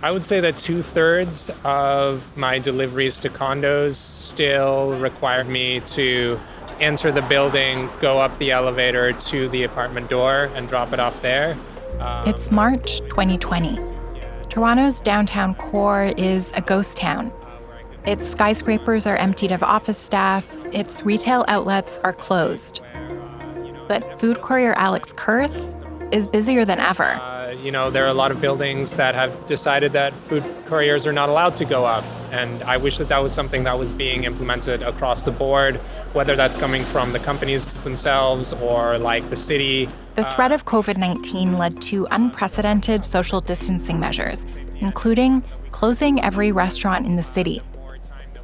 I would say that 2/3 of my deliveries to condos still required me to enter the building, go up the elevator to the apartment door and drop it off there. It's March 2020. Toronto's downtown core is a ghost town. Its skyscrapers are emptied of office staff, its retail outlets are closed. But food courier Alex Kurth is busier than ever. There are a lot of buildings that have decided that food couriers are not allowed to go up. And I wish that was something that was being implemented across the board, whether that's coming from the companies themselves or like the city. The threat of COVID-19 led to unprecedented social distancing measures, including closing every restaurant in the city.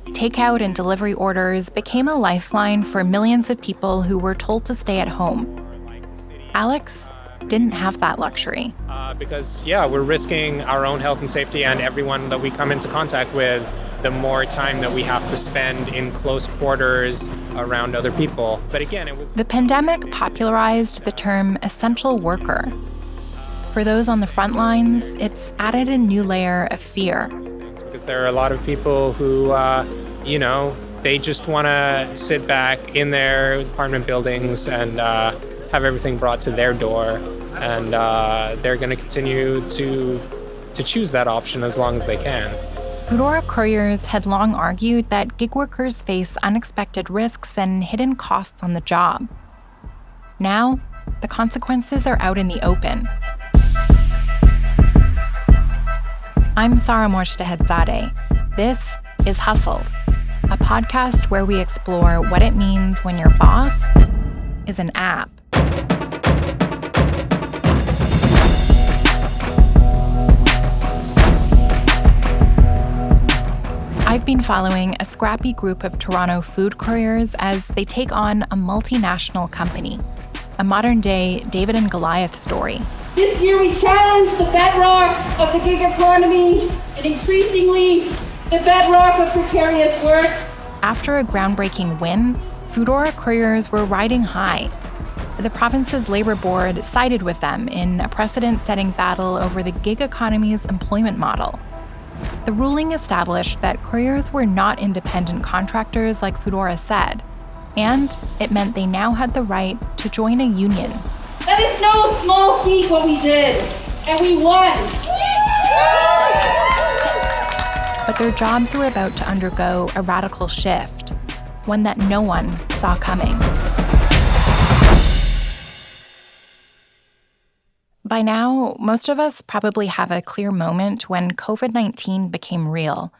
Takeout and delivery orders became a lifeline for millions of people who were told to stay at home. Alex didn't have that luxury. Because we're risking our own health and safety, and everyone that we come into contact with, the more time that we have to spend in close quarters around other people. But again, it was... The pandemic popularized the term essential worker. For those on the front lines, it's added a new layer of fear. Because there are a lot of people who, they just want to sit back in their apartment buildings and have everything brought to their door. And they're going to continue to choose that option as long as they can. Foodora couriers had long argued that gig workers face unexpected risks and hidden costs on the job. Now, the consequences are out in the open. I'm Sara Mojtehedzadeh. This is Hustled, a podcast where we explore what it means when your boss is an app. I've been following a scrappy group of Toronto food couriers as they take on a multinational company, a modern-day David and Goliath story. This year we challenged the bedrock of the gig economy and increasingly the bedrock of precarious work. After a groundbreaking win, Foodora couriers were riding high. The province's labor board sided with them in a precedent-setting battle over the gig economy's employment model. The ruling established that couriers were not independent contractors like Foodora said, and it meant they now had the right to join a union. That is no small feat what we did, and we won. But their jobs were about to undergo a radical shift, one that no one saw coming. By now, most of us probably have a clear moment when COVID-19 became real,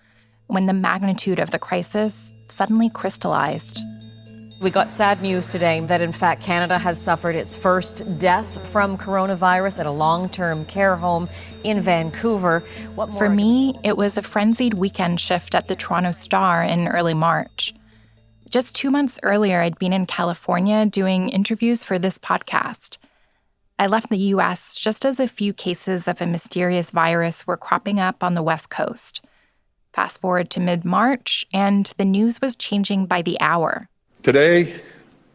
when the magnitude of the crisis suddenly crystallized. We got sad news today that, in fact, Canada has suffered its first death from coronavirus at a long-term care home in Vancouver. For me, it was a frenzied weekend shift at the Toronto Star in early March. Just 2 months earlier, I'd been in California doing interviews for this podcast. I left the U.S. just as a few cases of a mysterious virus were cropping up on the West Coast. Fast forward to mid-March, and the news was changing by the hour. Today,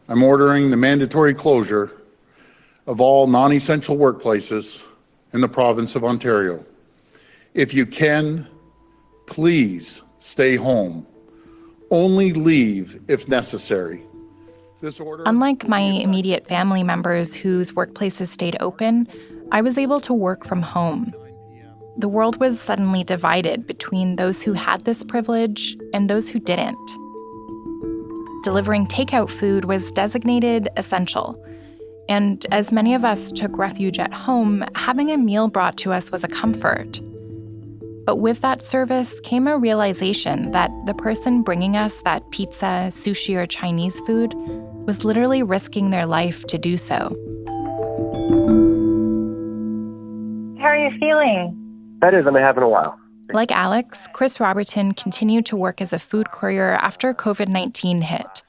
I'm ordering the mandatory closure of all non-essential workplaces in the province of Ontario. If you can, please stay home. Only leave if necessary. Unlike my immediate family members whose workplaces stayed open, I was able to work from home. The world was suddenly divided between those who had this privilege and those who didn't. Delivering takeout food was designated essential, and as many of us took refuge at home, having a meal brought to us was a comfort. But with that service came a realization that the person bringing us that pizza, sushi, or Chinese food was literally risking their life to do so. How are you feeling? Better than I have in a while. Like Alex, Chris Robertson continued to work as a food courier after COVID-19 hit.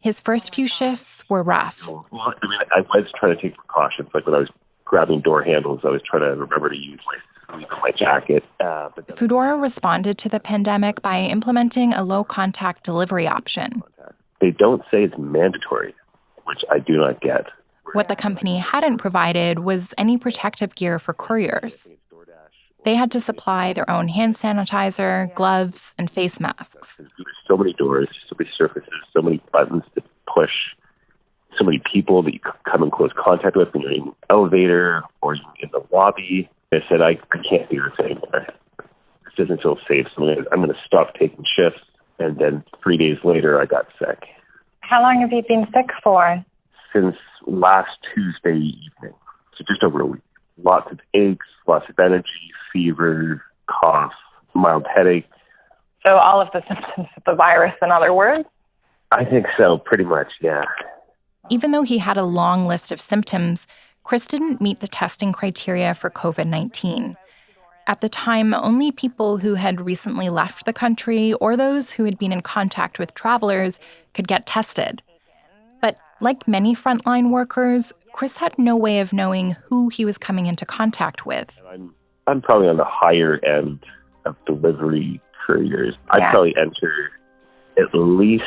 His first few shifts were rough. Well, I was trying to take precautions. Like when I was grabbing door handles, I was trying to remember to use my jacket. Foodora responded to the pandemic by implementing a low-contact delivery option. They don't say it's mandatory, which I do not get. What the company hadn't provided was any protective gear for couriers. They had to supply their own hand sanitizer, gloves, and face masks. There's so many doors, so many surfaces, so many buttons to push, so many people that you come in close contact with when you're in the elevator or in the lobby. I said, I can't do this anymore. This doesn't feel safe, so I'm going to stop taking shifts. And then 3 days later, I got sick. How long have you been sick for? Since last Tuesday evening, so just over a week. Lots of aches, lots of energy, fever, cough, mild headache. So all of the symptoms of the virus, in other words? I think so, pretty much, yeah. Even though he had a long list of symptoms, Chris didn't meet the testing criteria for COVID-19. At the time, only people who had recently left the country or those who had been in contact with travelers could get tested. But like many frontline workers, Chris had no way of knowing who he was coming into contact with. I'm probably on the higher end of delivery couriers. I'd probably enter at least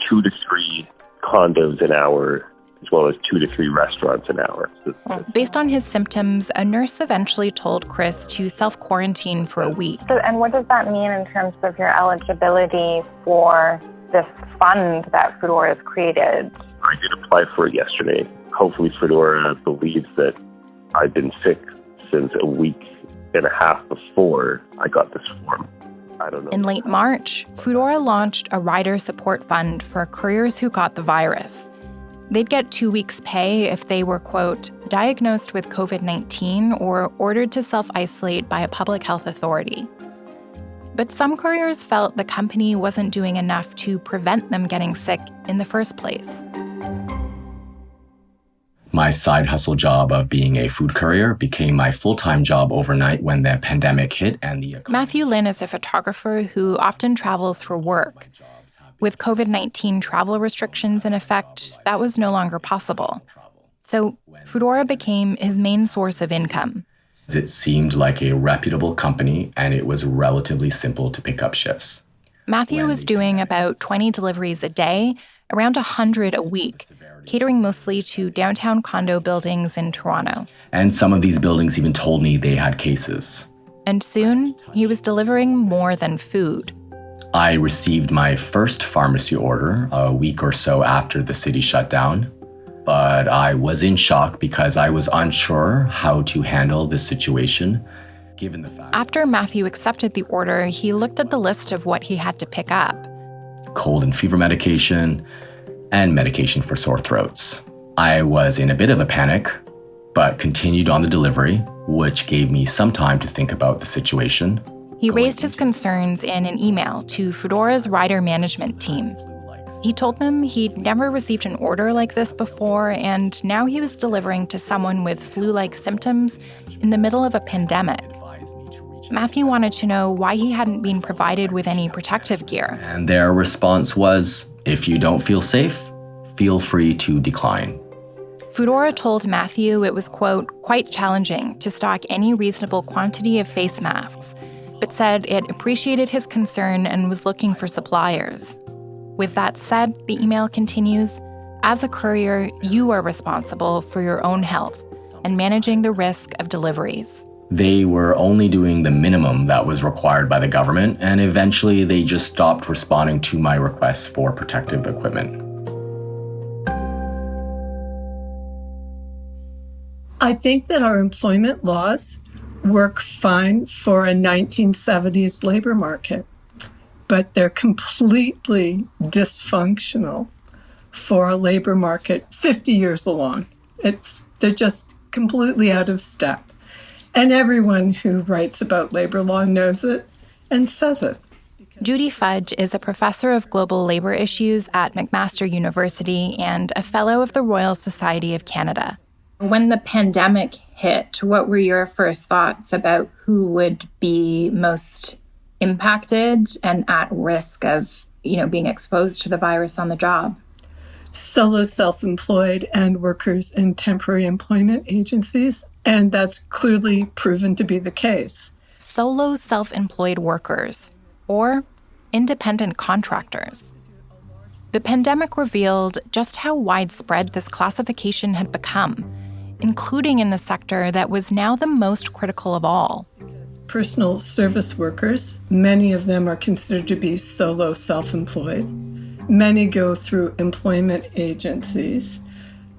2 to 3 condos an hour, as well as 2 to 3 restaurants an hour. Based on his symptoms, a nurse eventually told Chris to self-quarantine for a week. So, and what does that mean in terms of your eligibility for this fund that Foodora has created? I did apply for it yesterday. Hopefully Foodora believes that I've been sick since a week and a half before I got this form. I don't know. In late March, Foodora launched a rider support fund for couriers who got the virus. They'd get 2 weeks' pay if they were, quote, diagnosed with COVID-19 or ordered to self-isolate by a public health authority. But some couriers felt the company wasn't doing enough to prevent them getting sick in the first place. My side hustle job of being a food courier became my full-time job overnight when the pandemic hit and the economy. Matthew Lynn is a photographer who often travels for work. With COVID-19 travel restrictions in effect, that was no longer possible. So Foodora became his main source of income. It seemed like a reputable company, and it was relatively simple to pick up shifts. Matthew was doing about 20 deliveries a day, around 100 a week, catering mostly to downtown condo buildings in Toronto. And some of these buildings even told me they had cases. And soon, he was delivering more than food. I received my first pharmacy order a week or so after the city shut down. But I was in shock because I was unsure how to handle this situation, given the fact. After Matthew accepted the order, he looked at the list of what he had to pick up. Cold and fever medication and medication for sore throats. I was in a bit of a panic, but continued on the delivery, which gave me some time to think about the situation. He raised his concerns in an email to Foodora's rider management team. He told them he'd never received an order like this before, and now he was delivering to someone with flu-like symptoms in the middle of a pandemic. Matthew wanted to know why he hadn't been provided with any protective gear. And their response was, if you don't feel safe, feel free to decline. Foodora told Matthew it was, quote, quite challenging to stock any reasonable quantity of face masks, but said it appreciated his concern and was looking for suppliers. With that said, the email continues, as a courier, you are responsible for your own health and managing the risk of deliveries. They were only doing the minimum that was required by the government, and eventually they just stopped responding to my requests for protective equipment. I think that our employment laws work fine for a 1970s labor market, but they're completely dysfunctional for a labor market 50 years along. They're just completely out of step. And everyone who writes about labor law knows it and says it. Judy Fudge is a professor of global labor issues at McMaster University and a fellow of the Royal Society of Canada. When the pandemic hit, what were your first thoughts about who would be most impacted and at risk of, being exposed to the virus on the job? Solo self-employed and workers in temporary employment agencies, and that's clearly proven to be the case. Solo self-employed workers, or independent contractors. The pandemic revealed just how widespread this classification had become, including in the sector that was now the most critical of all, personal service workers. Many of them are considered to be solo self-employed. Many go through employment agencies.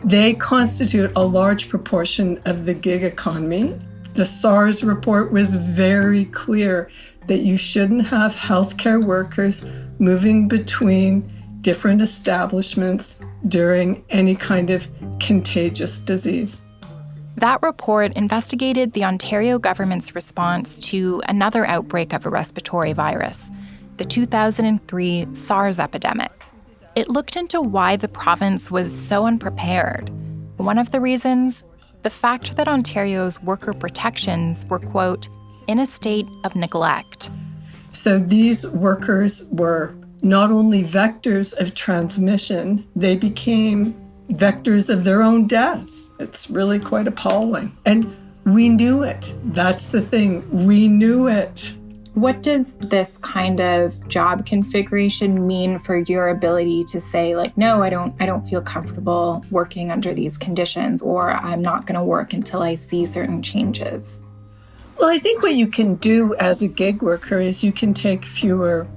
They constitute a large proportion of the gig economy. The SARS report was very clear that you shouldn't have healthcare workers moving between different establishments during any kind of contagious disease. That report investigated the Ontario government's response to another outbreak of a respiratory virus, the 2003 SARS epidemic. It looked into why the province was so unprepared. One of the reasons, the fact that Ontario's worker protections were, quote, in a state of neglect. So these workers were not only vectors of transmission, they became vectors of their own deaths. It's really quite appalling. And we knew it. That's the thing. We knew it. What does this kind of job configuration mean for your ability to say, like, no, I don't feel comfortable working under these conditions, or I'm not going to work until I see certain changes? Well, I think what you can do as a gig worker is you can take fewer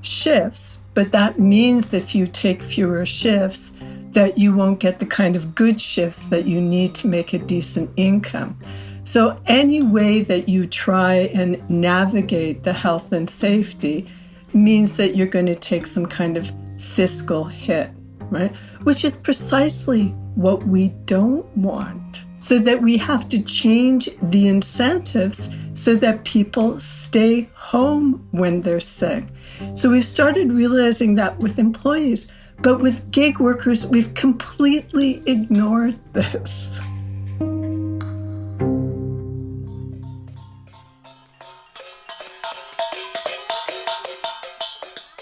shifts, but that means if you take fewer shifts, that you won't get the kind of good shifts that you need to make a decent income. So any way that you try and navigate the health and safety means that you're going to take some kind of fiscal hit, right? Which is precisely what we don't want. So that we have to change the incentives so that people stay home when they're sick. So we've started realizing that with employees, but with gig workers, we've completely ignored this.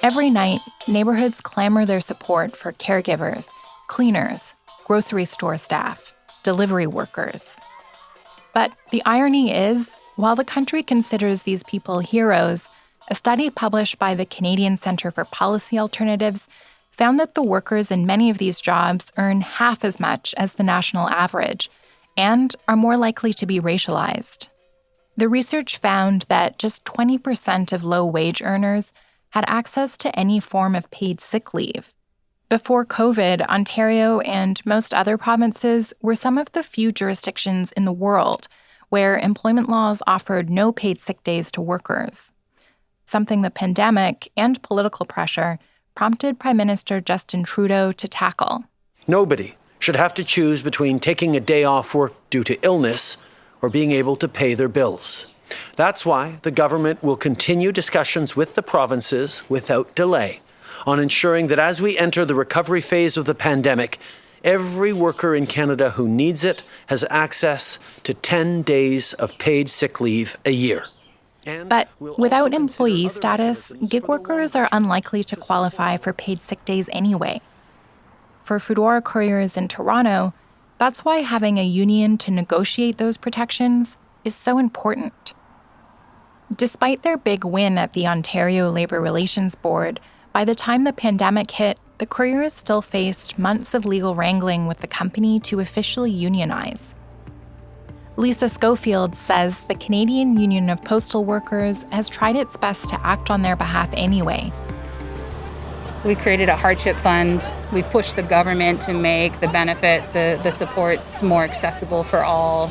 Every night, neighborhoods clamor their support for caregivers, cleaners, grocery store staff, delivery workers. But the irony is, while the country considers these people heroes, a study published by the Canadian Centre for Policy Alternatives found that the workers in many of these jobs earn half as much as the national average and are more likely to be racialized. The research found that just 20% of low-wage earners had access to any form of paid sick leave. Before COVID, Ontario and most other provinces were some of the few jurisdictions in the world where employment laws offered no paid sick days to workers, something the pandemic and political pressure prompted Prime Minister Justin Trudeau to tackle. Nobody should have to choose between taking a day off work due to illness or being able to pay their bills. That's why the government will continue discussions with the provinces without delay on ensuring that as we enter the recovery phase of the pandemic, every worker in Canada who needs it has access to 10 days of paid sick leave a year. But without employee status, gig workers are unlikely to qualify for paid sick days anyway. For Foodora couriers in Toronto, that's why having a union to negotiate those protections is so important. Despite their big win at the Ontario Labour Relations Board, by the time the pandemic hit, the couriers still faced months of legal wrangling with the company to officially unionize. Lisa Schofield says the Canadian Union of Postal Workers has tried its best to act on their behalf anyway. We created a hardship fund. We've pushed the government to make the benefits, the supports more accessible for all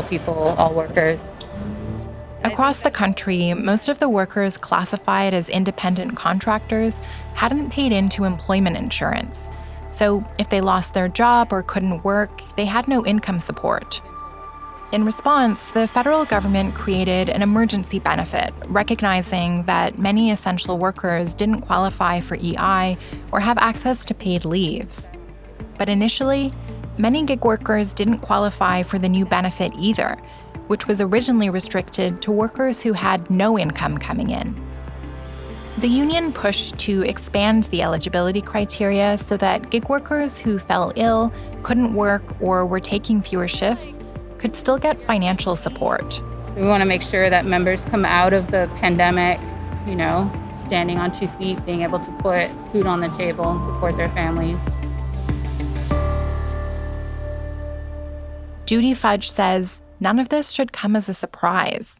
people, all workers. Across the country, most of the workers classified as independent contractors hadn't paid into employment insurance. So if they lost their job or couldn't work, they had no income support. In response, the federal government created an emergency benefit, recognizing that many essential workers didn't qualify for EI or have access to paid leaves. But initially, many gig workers didn't qualify for the new benefit either, which was originally restricted to workers who had no income coming in. The union pushed to expand the eligibility criteria so that gig workers who fell ill, couldn't work, or were taking fewer shifts could still get financial support. So we want to make sure that members come out of the pandemic, standing on 2 feet, being able to put food on the table and support their families. Judy Fudge says none of this should come as a surprise.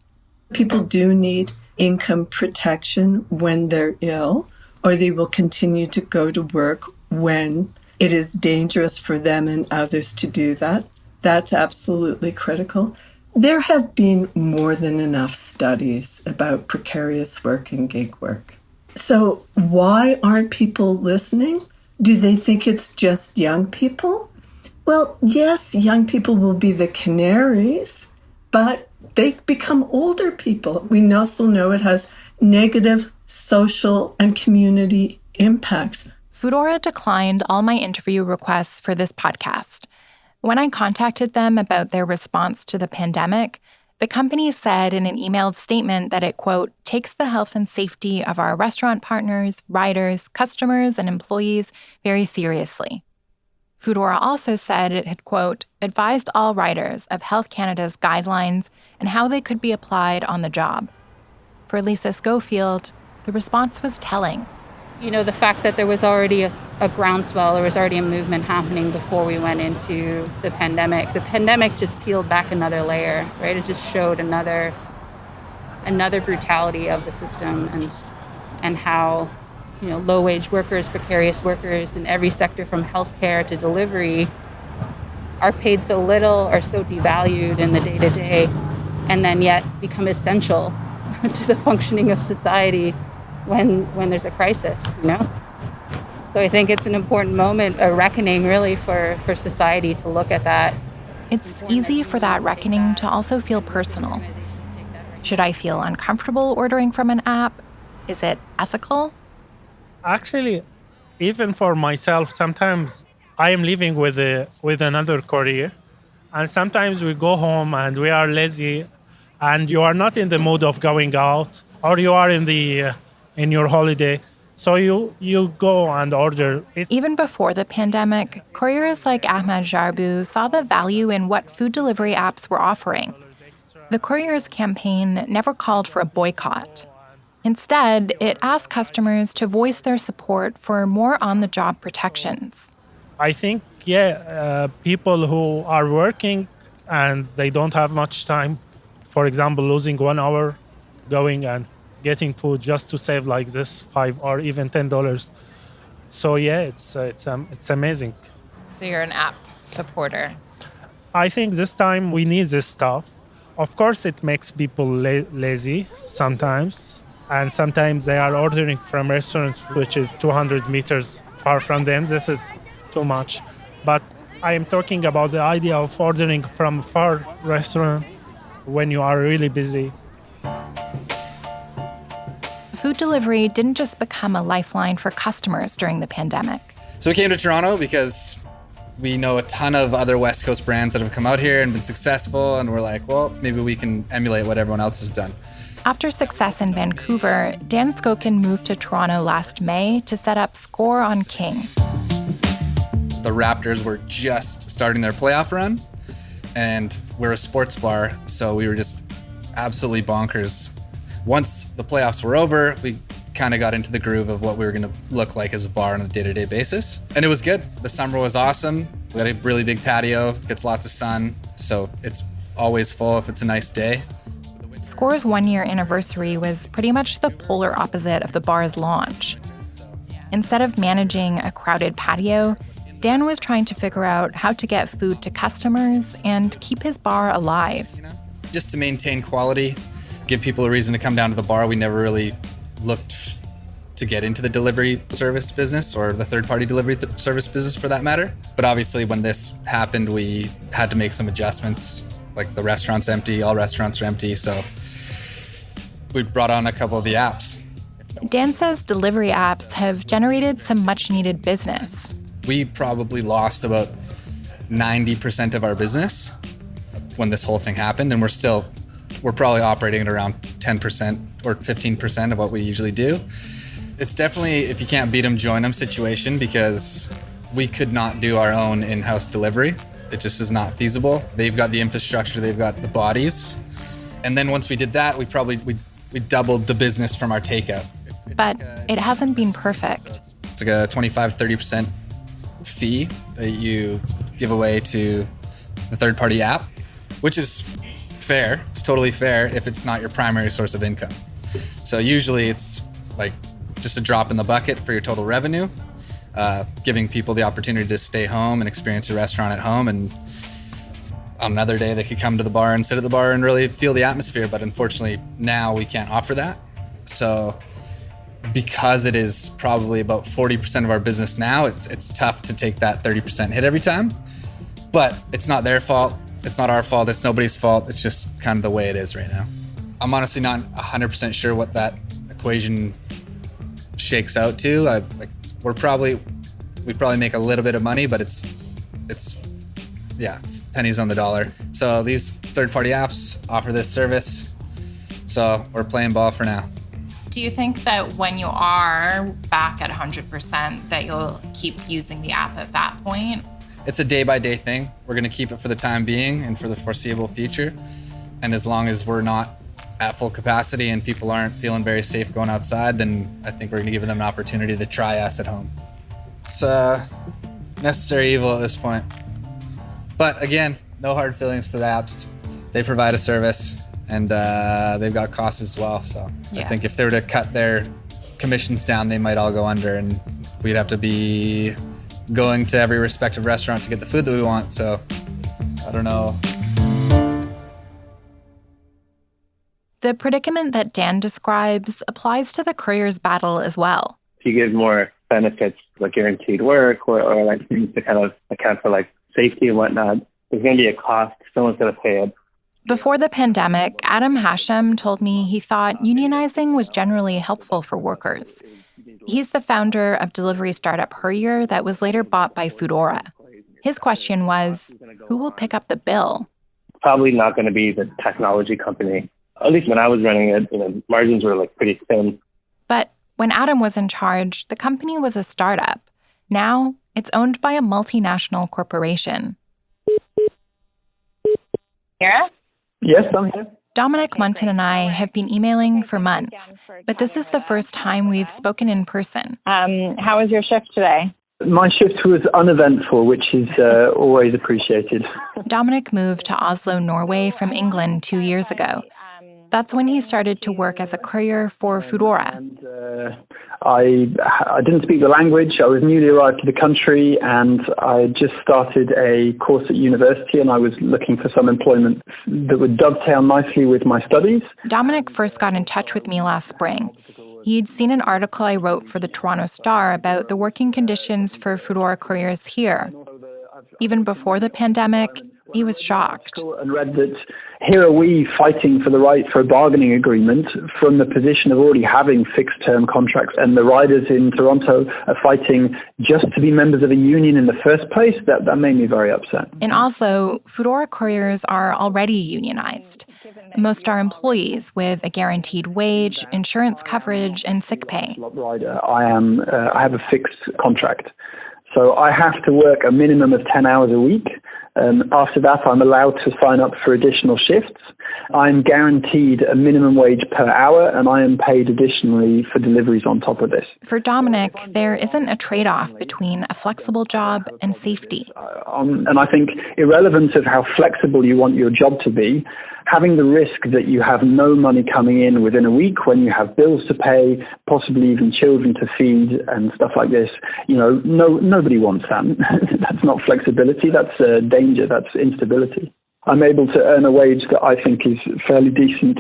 People do need income protection when they're ill, or they will continue to go to work when it is dangerous for them and others to do that. That's absolutely critical. There have been more than enough studies about precarious work and gig work. So why aren't people listening? Do they think it's just young people? Well, yes, young people will be the canaries, but they become older people. We also know it has negative social and community impacts. Foodora declined all my interview requests for this podcast. When I contacted them about their response to the pandemic, the company said in an emailed statement that it, quote, takes the health and safety of our restaurant partners, riders, customers, and employees very seriously. Foodora also said it had, quote, advised all riders of Health Canada's guidelines and how they could be applied on the job. For Lisa Schofield, the response was telling. You know, the fact that there was already a groundswell, there was already a movement happening before we went into the pandemic. The pandemic just peeled back another layer, right? It just showed another brutality of the system and how, you know, low-wage workers, precarious workers in every sector from healthcare to delivery are paid so little, are so devalued in the day-to-day, and then yet become essential to the functioning of society when there's a crisis, you know? So I think it's an important moment, a reckoning really for society to look at that. It's easy for that reckoning to also feel personal. Should I feel uncomfortable ordering from an app? Is it ethical? Actually, even for myself, sometimes I am living with another courier, and sometimes we go home and we are lazy, and you are not in the mood of going out, or you are in your holiday, so you go and order. Even before the pandemic, couriers like Ahmad Jarbu saw the value in what food delivery apps were offering. The couriers campaign never called for a boycott. Instead, it asked customers to voice their support for more on-the-job protections. I think, people who are working and they don't have much time, for example, losing 1 hour going and getting food just to save like this $5 or even $10. So it's amazing. So you're an app supporter. I think this time we need this stuff. Of course, it makes people lazy sometimes, and sometimes they are ordering from restaurants which is 200 meters far from them. This is too much. But I am talking about the idea of ordering from a far restaurant when you are really busy. Food delivery didn't just become a lifeline for customers during the pandemic. So we came to Toronto because we know a ton of other West Coast brands that have come out here and been successful, and we're like, well, maybe we can emulate what everyone else has done. After success in Vancouver, Dan Skokin moved to Toronto last May to set up Score on King. The Raptors were just starting their playoff run, and we're a sports bar, so we were just absolutely bonkers. Once the playoffs were over, we kind of got into the groove of what we were going to look like as a bar on a day-to-day basis. And it was good. The summer was awesome. We had a really big patio, gets lots of sun, so it's always full if it's a nice day. Score's 1-year anniversary was pretty much the polar opposite of the bar's launch. Instead of managing a crowded patio, Dan was trying to figure out how to get food to customers and keep his bar alive. Just to maintain quality, give people a reason to come down to the bar. We never really looked to get into the delivery service business or the third-party delivery service business for that matter. But obviously when this happened, we had to make some adjustments. Like the restaurant's empty, all restaurants are empty, so we brought on a couple of the apps. Dan says delivery apps have generated some much-needed business. We probably lost about 90% of our business when this whole thing happened, and we're probably operating at around 10% or 15% of what we usually do. It's definitely, if you can't beat them, join them situation, because we could not do our own in-house delivery. It just is not feasible. They've got the infrastructure, they've got the bodies. And then once we did that, we doubled the business from our takeout. But it hasn't been perfect. It's like a 25-30% fee that you give away to the third-party app, which is fair. It's totally fair if it's not your primary source of income. So usually it's like just a drop in the bucket for your total revenue, giving people the opportunity to stay home and experience a restaurant at home. And on another day, they could come to the bar and sit at the bar and really feel the atmosphere. But unfortunately, now we can't offer that. So because it is probably about 40% of our business now, it's tough to take that 30% hit every time. But it's not their fault. It's not our fault. It's nobody's fault. It's just kind of the way it is right now. I'm honestly not 100% sure what that equation shakes out to. We probably make a little bit of money, but it's pennies on the dollar. So these third-party apps offer this service. So we're playing ball for now. Do you think that when you are back at 100% that you'll keep using the app at that point? It's a day-by-day thing. We're going to keep it for the time being and for the foreseeable future. And as long as we're not at full capacity and people aren't feeling very safe going outside, then I think we're going to give them an opportunity to try us at home. It's necessary evil at this point. But again, no hard feelings to the apps. They provide a service, and they've got costs as well. So I think if they were to cut their commissions down, they might all go under, and we'd have to be going to every respective restaurant to get the food that we want. So I don't know. The predicament that Dan describes applies to the couriers' battle as well. If you give more benefits, like guaranteed work or like things to kind of account for like safety and whatnot, there's going to be a cost. Someone's going to pay it. Before the pandemic, Adam Hashem told me he thought unionizing was generally helpful for workers. He's the founder of delivery startup Courier that was later bought by Foodora. His question was, who will pick up the bill? Probably not going to be the technology company. At least when I was running it, margins were like pretty thin. But when Adam was in charge, the company was a startup. Now it's owned by a multinational corporation. Sarah? Yes, I'm here. Dominic Munton and I have been emailing for months, but this is the first time we've spoken in person. How was your shift today? My shift was uneventful, which is always appreciated. Dominic moved to Oslo, Norway from England 2 years ago. That's when he started to work as a courier for Foodora. I didn't speak the language. I was newly arrived to the country, and I just started a course at university, and I was looking for some employment that would dovetail nicely with my studies. Dominic first got in touch with me last spring. He'd seen an article I wrote for the Toronto Star about the working conditions for Foodora couriers here. Even before the pandemic, he was shocked. And read that here are we fighting for the right for a bargaining agreement from the position of already having fixed-term contracts, and the riders in Toronto are fighting just to be members of a union in the first place. That made me very upset. In Oslo, Foodora couriers are already unionized. Most are employees with a guaranteed wage, insurance coverage, and sick pay. I have a fixed contract. So I have to work a minimum of 10 hours a week. After that, I'm allowed to sign up for additional shifts. I'm guaranteed a minimum wage per hour, and I am paid additionally for deliveries on top of this. For Dominic, there isn't a trade-off between a flexible job and safety. And I think irrelevant of how flexible you want your job to be, having the risk that you have no money coming in within a week when you have bills to pay, possibly even children to feed and stuff like this, nobody wants that. That's not flexibility, that's danger, that's instability. I'm able to earn a wage that I think is fairly decent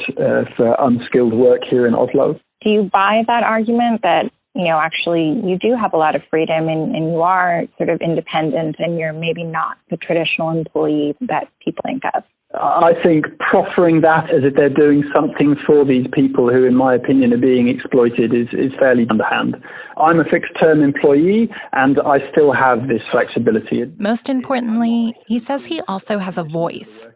for unskilled work here in Oslo. Do you buy that argument that, actually you do have a lot of freedom and you are sort of independent and you're maybe not the traditional employee that people think of? I think proffering that as if they're doing something for these people who, in my opinion, are being exploited is fairly underhand. I'm a fixed-term employee, and I still have this flexibility. Most importantly, he says he also has a voice.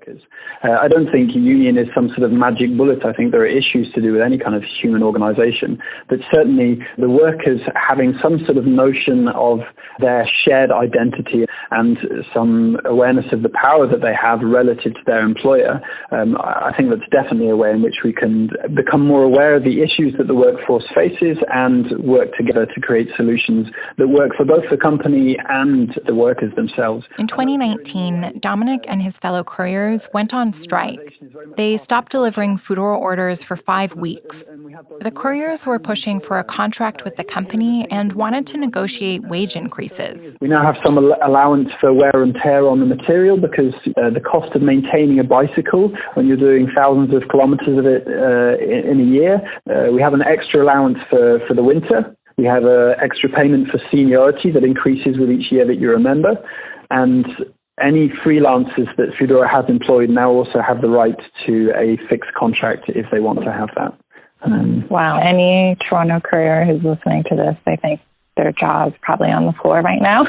I don't think a union is some sort of magic bullet. I think there are issues to do with any kind of human organization. But certainly the workers having some sort of notion of their shared identity and some awareness of the power that they have relative to their employer, I think that's definitely a way in which we can become more aware of the issues that the workforce faces and work together to create solutions that work for both the company and the workers themselves. In 2019, Dominic and his fellow couriers went on on strike. They stopped delivering Foodora orders for 5 weeks. The couriers were pushing for a contract with the company and wanted to negotiate wage increases. We now have some allowance for wear and tear on the material because the cost of maintaining a bicycle when you're doing thousands of kilometers of it in a year, we have an extra allowance for the winter. We have an extra payment for seniority that increases with each year that you're a member. And any freelancers that Foodora has employed now also have the right to a fixed contract if they want to have that. Wow, any Toronto courier who's listening to this, I think their jaw's probably on the floor right now.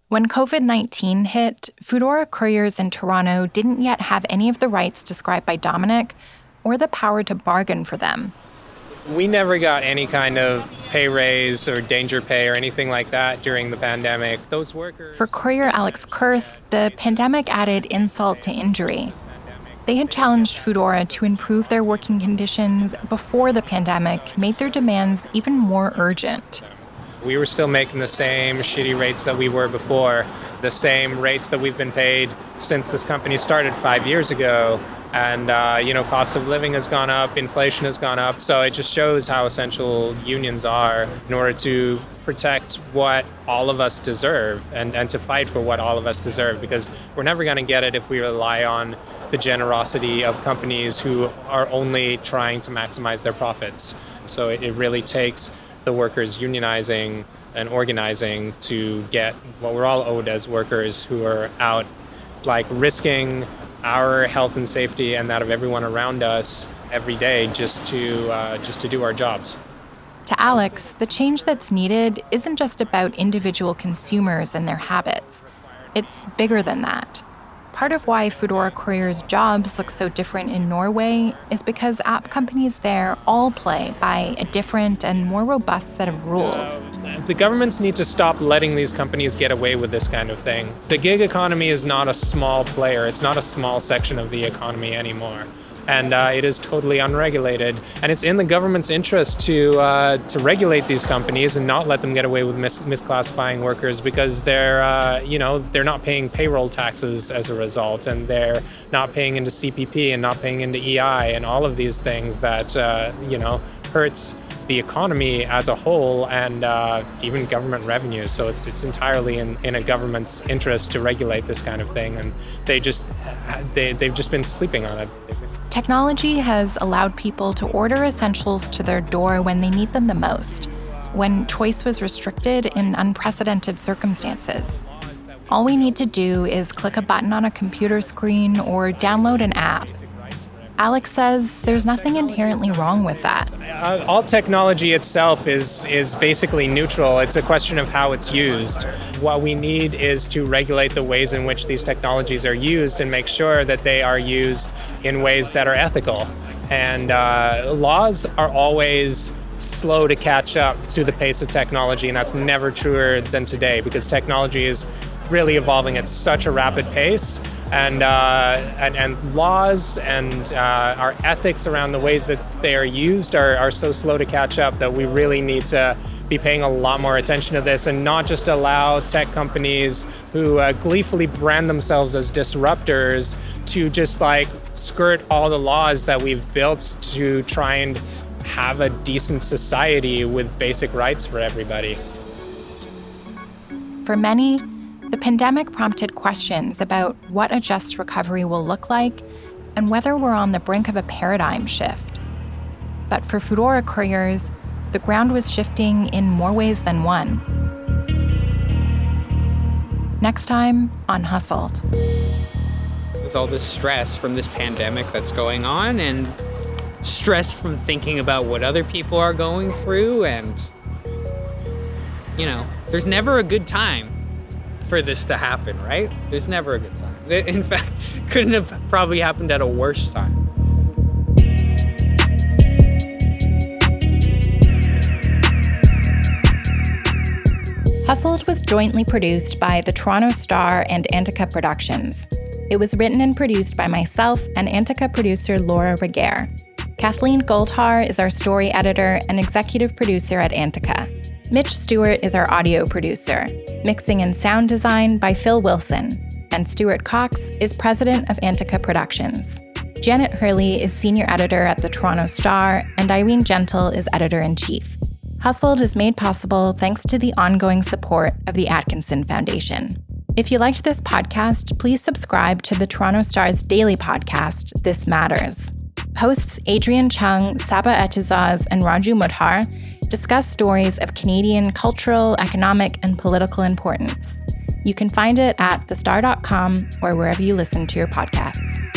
When COVID-19 hit, Foodora couriers in Toronto didn't yet have any of the rights described by Dominic or the power to bargain for them. We never got any kind of pay raise or danger pay or anything like that during the pandemic. Those workers... For courier Alex Kurth, the pandemic added insult to injury. They had challenged Foodora to improve their working conditions before the pandemic made their demands even more urgent. We were still making the same shitty rates that we were before, the same rates that we've been paid since this company started 5 years ago. And, cost of living has gone up, inflation has gone up. So it just shows how essential unions are in order to protect what all of us deserve and to fight for what all of us deserve, because we're never going to get it if we rely on the generosity of companies who are only trying to maximize their profits. So it really takes the workers unionizing and organizing to get what we're all owed as workers who are out risking our health and safety and that of everyone around us every day just to do our jobs. To Alex, the change that's needed isn't just about individual consumers and their habits. It's bigger than that. Part of why Foodora couriers' jobs look so different in Norway is because app companies there all play by a different and more robust set of rules. The governments need to stop letting these companies get away with this kind of thing. The gig economy is not a small player. It's not a small section of the economy anymore. And it is totally unregulated. And it's in the government's interest to regulate these companies and not let them get away with misclassifying workers, because they're not paying payroll taxes as a result, and they're not paying into CPP and not paying into EI and all of these things that hurts the economy as a whole and even government revenue. So it's entirely in a government's interest to regulate this kind of thing, and they've just been sleeping on it. Technology has allowed people to order essentials to their door when they need them the most, when choice was restricted in unprecedented circumstances. All we need to do is click a button on a computer screen or download an app. Alex says there's nothing inherently wrong with that. All technology itself is basically neutral. It's a question of how it's used. What we need is to regulate the ways in which these technologies are used and make sure that they are used in ways that are ethical. And laws are always slow to catch up to the pace of technology, and that's never truer than today, because technology is really evolving at such a rapid pace. And laws and our ethics around the ways that they are used are so slow to catch up that we really need to be paying a lot more attention to this and not just allow tech companies who gleefully brand themselves as disruptors to just skirt all the laws that we've built to try and have a decent society with basic rights for everybody. For many, the pandemic prompted questions about what a just recovery will look like and whether we're on the brink of a paradigm shift. But for Foodora couriers, the ground was shifting in more ways than one. Next time on Hustled. There's all this stress from this pandemic that's going on, and stress from thinking about what other people are going through, and there's never a good time for this to happen, right? There's never a good time. In fact, couldn't have probably happened at a worse time. Hustled was jointly produced by the Toronto Star and Antica Productions. It was written and produced by myself and Antica producer Laura Reguer. Kathleen Goldhar is our story editor and executive producer at Antica. Mitch Stewart is our audio producer. Mixing and sound design by Phil Wilson. and Stuart Cox is president of Antica Productions. Janet Hurley is senior editor at the Toronto Star, and Irene Gentle is editor-in-chief. Hustled is made possible thanks to the ongoing support of the Atkinson Foundation. If you liked this podcast, please subscribe to the Toronto Star's daily podcast, This Matters. Hosts Adrian Chung, Sara Mojtehedzadeh, and Raju Mudhar discuss stories of Canadian cultural, economic, and political importance. You can find it at thestar.com or wherever you listen to your podcasts.